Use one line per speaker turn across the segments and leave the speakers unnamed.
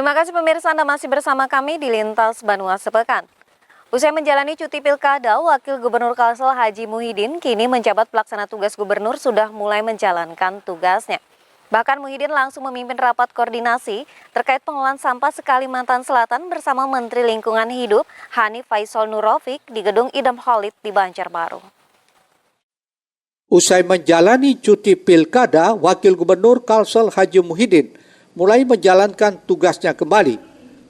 Terima kasih pemirsa, Anda masih bersama kami di Lintas Banua Sepekan. Usai menjalani cuti pilkada, Wakil Gubernur Kalsel Haji Muhyiddin kini menjabat pelaksana tugas gubernur sudah mulai menjalankan tugasnya. Bahkan Muhyiddin langsung memimpin rapat koordinasi terkait pengelolaan sampah Kalimantan Selatan bersama Menteri Lingkungan Hidup Hanif Faisal Nurofik di Gedung Idam Holik di Banjarbaru.
Usai menjalani cuti pilkada, Wakil Gubernur Kalsel Haji Muhyiddin mulai menjalankan tugasnya kembali.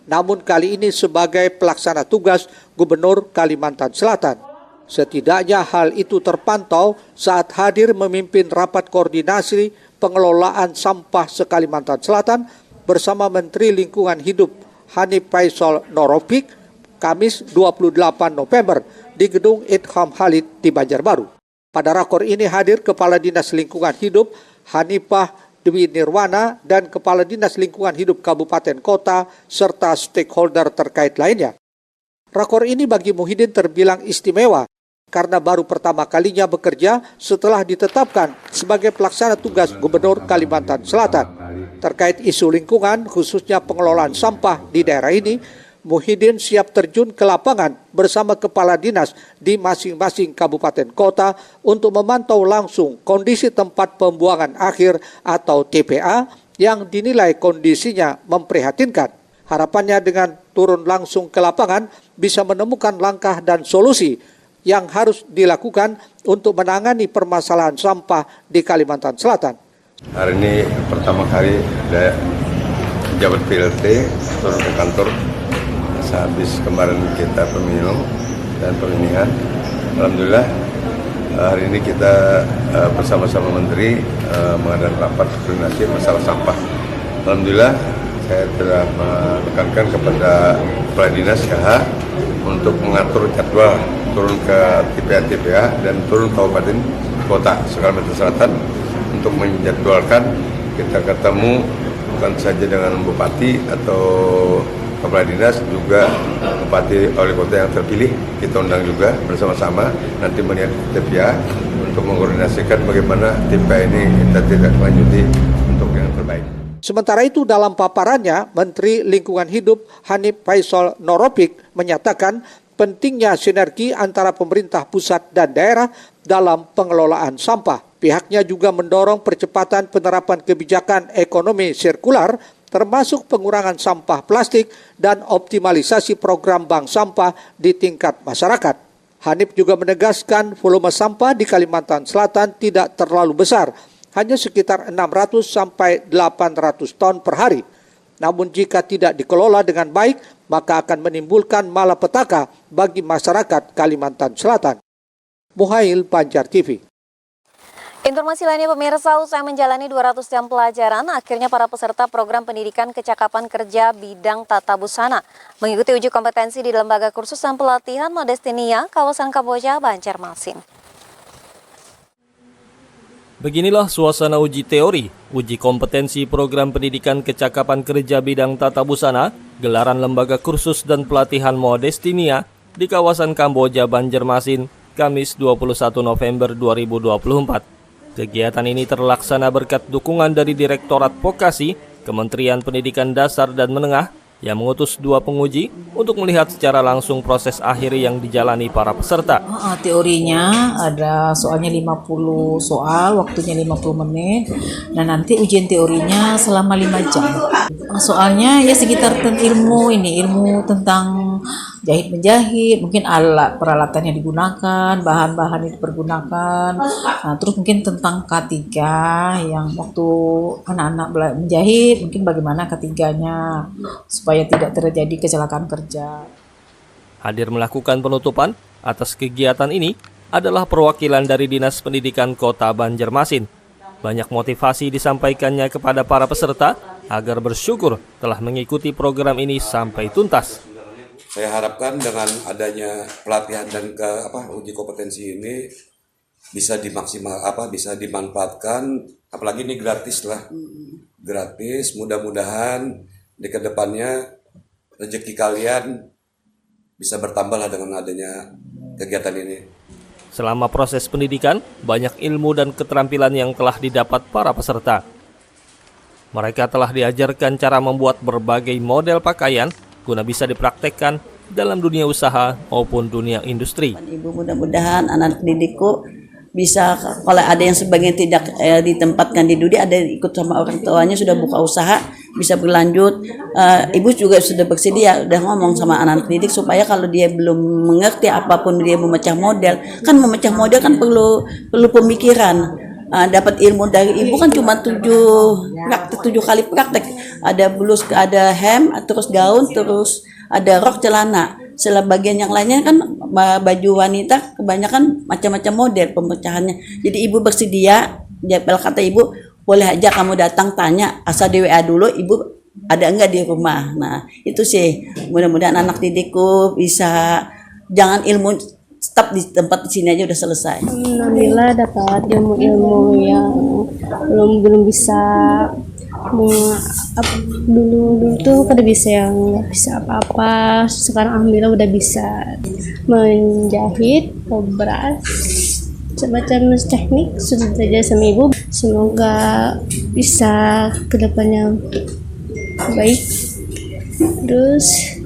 Namun kali ini sebagai pelaksana tugas Gubernur Kalimantan Selatan. Setidaknya hal itu terpantau saat hadir memimpin rapat koordinasi pengelolaan sampah se-Kalimantan Selatan bersama Menteri Lingkungan Hidup Hanif Faisal Nurofik Kamis 28 November di Gedung Idam Holik di Banjarbaru. Pada rakor ini hadir Kepala Dinas Lingkungan Hidup Hanifah Dwi Nirwana dan Kepala Dinas Lingkungan Hidup Kabupaten Kota serta stakeholder terkait lainnya. Rakor ini bagi Muhyiddin terbilang istimewa karena baru pertama kalinya bekerja setelah ditetapkan sebagai pelaksana tugas Gubernur Kalimantan Selatan. Terkait isu lingkungan khususnya pengelolaan sampah di daerah ini, Muhyiddin siap terjun ke lapangan bersama kepala dinas di masing-masing kabupaten kota untuk memantau langsung kondisi tempat pembuangan akhir atau TPA yang dinilai kondisinya memprihatinkan. Harapannya dengan turun langsung ke lapangan bisa menemukan langkah dan solusi yang harus dilakukan untuk menangani permasalahan sampah di Kalimantan Selatan.
Hari ini pertama kali saya jabat PLT turun ke kantor. Habis kemarin kita pemilu dan pemilihan, alhamdulillah hari ini kita bersama-sama Menteri mengadakan rapat koordinasi masalah sampah. Alhamdulillah saya telah menekankan kepada Kepala Dinas KH untuk mengatur jadwal turun ke TPA dan turun kabupaten kota Kalimantan Selatan untuk menjadwalkan kita ketemu bukan saja dengan Bupati atau Kepala Dinas, juga Bupati Wali Kota yang terpilih kita undang juga bersama-sama nanti melihat TPA untuk mengkoordinasikan bagaimana TPA ini kita tidak lanjuti untuk yang terbaik.
Sementara itu dalam paparannya, Menteri Lingkungan Hidup Hanif Faisal Nurofik menyatakan pentingnya sinergi antara pemerintah pusat dan daerah dalam pengelolaan sampah. Pihaknya juga mendorong percepatan penerapan kebijakan ekonomi sirkular termasuk pengurangan sampah plastik dan optimalisasi program bank sampah di tingkat masyarakat. Hanif juga menegaskan volume sampah di Kalimantan Selatan tidak terlalu besar, hanya sekitar 600 sampai 800 ton per hari. Namun jika tidak dikelola dengan baik, maka akan menimbulkan malapetaka bagi masyarakat Kalimantan Selatan. Muhail, Banjar TV.
Informasi lainnya pemirsa, usai menjalani 200 jam pelajaran, akhirnya para peserta program pendidikan kecakapan kerja bidang tata busana mengikuti uji kompetensi di Lembaga Kursus dan Pelatihan Modestinia, kawasan Kamboja, Banjarmasin.
Beginilah suasana uji teori, uji kompetensi program pendidikan kecakapan kerja bidang tata busana, gelaran Lembaga Kursus dan Pelatihan Modestinia di kawasan Kamboja, Banjarmasin, Kamis 21 November 2024. Kegiatan ini terlaksana berkat dukungan dari Direktorat Vokasi, Kementerian Pendidikan Dasar dan Menengah yang mengutus 2 penguji untuk melihat secara langsung proses akhir yang dijalani para peserta.
Teorinya ada soalnya 50 soal, waktunya 50 menit, dan nanti ujian teorinya selama 5 jam. Soalnya ya sekitar ilmu tentang jahit menjahit, mungkin alat peralatan yang digunakan, bahan-bahan yang dipergunakan. Nah, terus mungkin tentang K3 yang waktu anak-anak menjahit, mungkin bagaimana K3-nya supaya tidak terjadi kecelakaan kerja.
Hadir melakukan penutupan atas kegiatan ini adalah perwakilan dari Dinas Pendidikan Kota Banjarmasin. Banyak motivasi disampaikannya kepada para peserta agar bersyukur telah mengikuti program ini sampai tuntas.
Saya harapkan dengan adanya pelatihan dan uji kompetensi ini bisa bisa dimanfaatkan, apalagi ini gratis lah. Gratis, mudah-mudahan di kedepannya rezeki kalian bisa bertambah lah dengan adanya kegiatan ini.
Selama proses pendidikan, banyak ilmu dan keterampilan yang telah didapat para peserta. Mereka telah diajarkan cara membuat berbagai model pakaian guna bisa dipraktekkan dalam dunia usaha maupun dunia industri.
Ibu, mudah-mudahan anak didikku bisa, kalau ada yang sebagian tidak ditempatkan di Dudi, ada yang ikut sama orang tuanya sudah buka usaha, bisa berlanjut. Ibu juga sudah bersedia, udah ngomong sama anak didik supaya kalau dia belum mengerti apapun dia memecah model, kan memecah model kan perlu pemikiran. Dapat ilmu dari ibu kan cuma 7 kali praktek. Ada blus, ada hem, terus gaun, terus ada rok, celana. Bagian yang lainnya kan baju wanita kebanyakan macam-macam model pemecahannya. Jadi ibu bersedia, kata ibu, boleh aja kamu datang tanya, asal di WA dulu ibu ada enggak di rumah. Nah itu sih, mudah-mudahan anak didikku bisa, jangan ilmu stop di tempat di sini aja udah selesai.
Alhamdulillah dapat ilmu-ilmu yang belum bisa dulu tuh kada bisa yang nggak bisa apa-apa. Sekarang alhamdulillah udah bisa menjahit, obras, macam teknik sudah belajar sama ibu. Semoga bisa kedepannya baik. Terus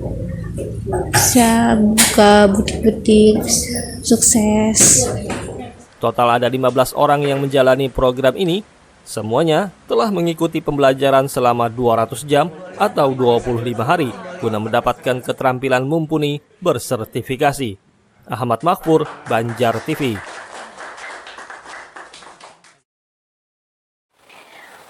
bisa buka butik-butik sukses.
Total ada 15 orang yang menjalani program ini. Semuanya telah mengikuti pembelajaran selama 200 jam atau 25 hari guna mendapatkan keterampilan mumpuni bersertifikasi. Ahmad Makfur, Banjar TV.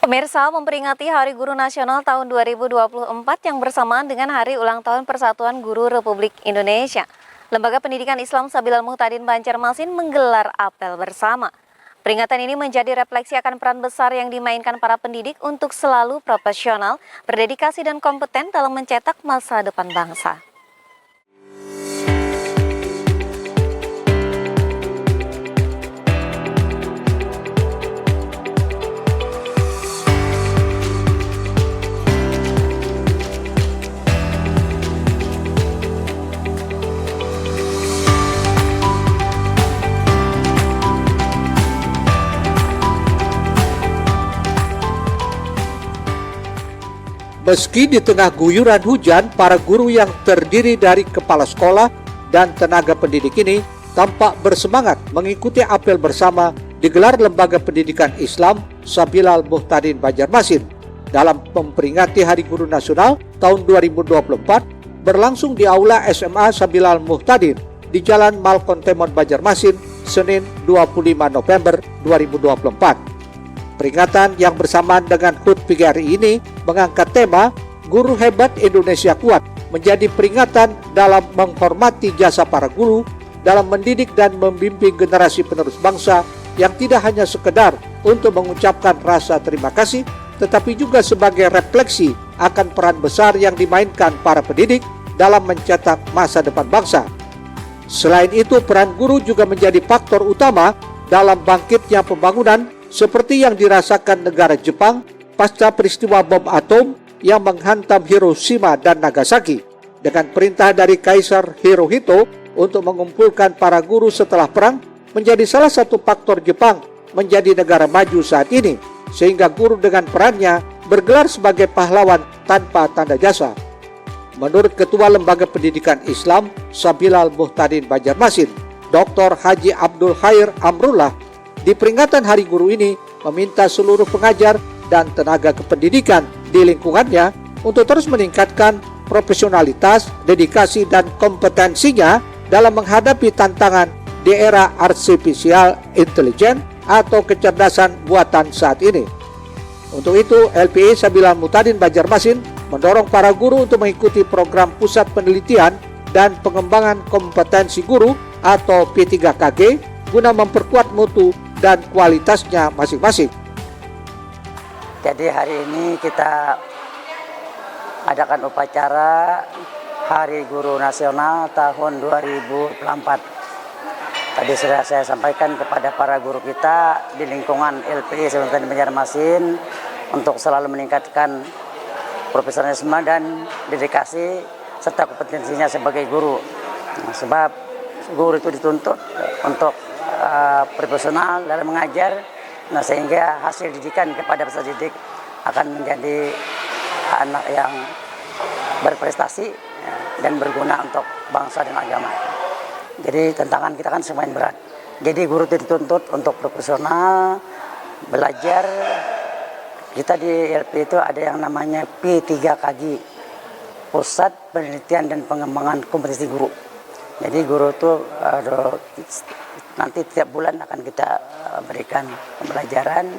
Pemirsa, memperingati Hari Guru Nasional tahun 2024 yang bersamaan dengan Hari Ulang Tahun Persatuan Guru Republik Indonesia, Lembaga Pendidikan Islam Sabilal Muhtadin Banjarmasin menggelar apel bersama. Peringatan ini menjadi refleksi akan peran besar yang dimainkan para pendidik untuk selalu profesional, berdedikasi dan kompeten dalam mencetak masa depan bangsa.
Meski di tengah guyuran hujan, para guru yang terdiri dari kepala sekolah dan tenaga pendidik ini tampak bersemangat mengikuti apel bersama digelar Lembaga Pendidikan Islam Sabilal Muhtadin Banjarmasin dalam memperingati Hari Guru Nasional tahun 2024 berlangsung di Aula SMA Sabilal Muhtadin di Jalan Malkon Temon Banjarmasin, Senin 25 November 2024. Peringatan yang bersamaan dengan HUT PGRI ini mengangkat tema Guru Hebat Indonesia Kuat, menjadi peringatan dalam menghormati jasa para guru dalam mendidik dan membimbing generasi penerus bangsa yang tidak hanya sekedar untuk mengucapkan rasa terima kasih, tetapi juga sebagai refleksi akan peran besar yang dimainkan para pendidik dalam mencetak masa depan bangsa. Selain itu, peran guru juga menjadi faktor utama dalam bangkitnya pembangunan seperti yang dirasakan negara Jepang pasca peristiwa bom atom yang menghantam Hiroshima dan Nagasaki. Dengan perintah dari Kaisar Hirohito untuk mengumpulkan para guru setelah perang menjadi salah satu faktor Jepang menjadi negara maju saat ini, sehingga guru dengan perannya bergelar sebagai pahlawan tanpa tanda jasa. Menurut Ketua Lembaga Pendidikan Islam Sabilal Muhtadin Banjarmasin, Dr. Haji Abdul Khair Amrullah, di peringatan Hari Guru ini meminta seluruh pengajar dan tenaga kependidikan di lingkungannya untuk terus meningkatkan profesionalitas, dedikasi, dan kompetensinya dalam menghadapi tantangan di era artificial intelligence atau kecerdasan buatan saat ini. Untuk itu, LPI Sabilal Muhtadin Banjarmasin mendorong para guru untuk mengikuti program Pusat Penelitian dan Pengembangan Kompetensi Guru atau P3KG guna memperkuat mutu dan kualitasnya masing-masing.
Jadi hari ini kita adakan upacara Hari Guru Nasional tahun 2024. Tadi sudah saya sampaikan kepada para guru kita di lingkungan LPI Sabilal Muhtadin Banjarmasin untuk selalu meningkatkan profesionalisme dan dedikasi serta kompetensinya sebagai guru. Sebab guru itu dituntut untuk profesional dalam mengajar, sehingga hasil didikan kepada peserta didik akan menjadi anak yang berprestasi ya, dan berguna untuk bangsa dan agama. Jadi tantangan kita kan semakin berat. Jadi guru itu dituntut untuk profesional, belajar. Kita di LP itu ada yang namanya P3KG, Pusat Penelitian dan Pengembangan Kompetensi Guru. Jadi guru itu nanti tiap bulan akan kita berikan pembelajaran,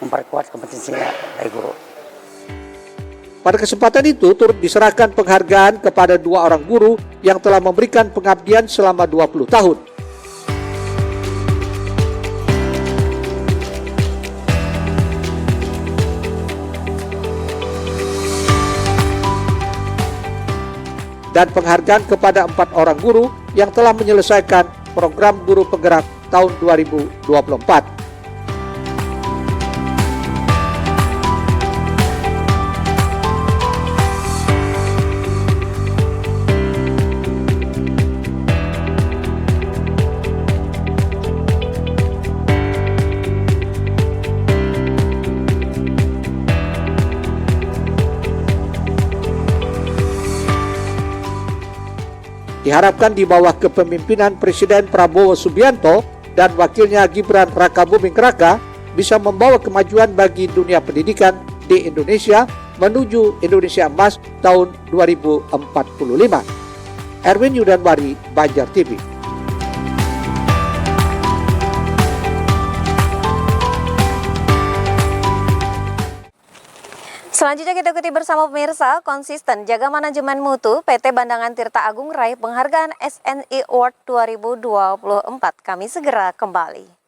memperkuat kompetensinya baik guru.
Pada kesempatan itu turut diserahkan penghargaan kepada 2 orang guru yang telah memberikan pengabdian selama 20 tahun. Dan penghargaan kepada 4 orang guru yang telah menyelesaikan program guru penggerak tahun 2024. Diharapkan di bawah kepemimpinan Presiden Prabowo Subianto dan wakilnya Gibran Rakabuming Raka bisa membawa kemajuan bagi dunia pendidikan di Indonesia menuju Indonesia Emas tahun 2045. Erwin Yudanwari, Banjar TV.
Selanjutnya kita ikuti bersama pemirsa, konsisten jaga manajemen mutu, PT Bandangan Tirta Agung raih penghargaan SNI Award 2024. Kami segera kembali.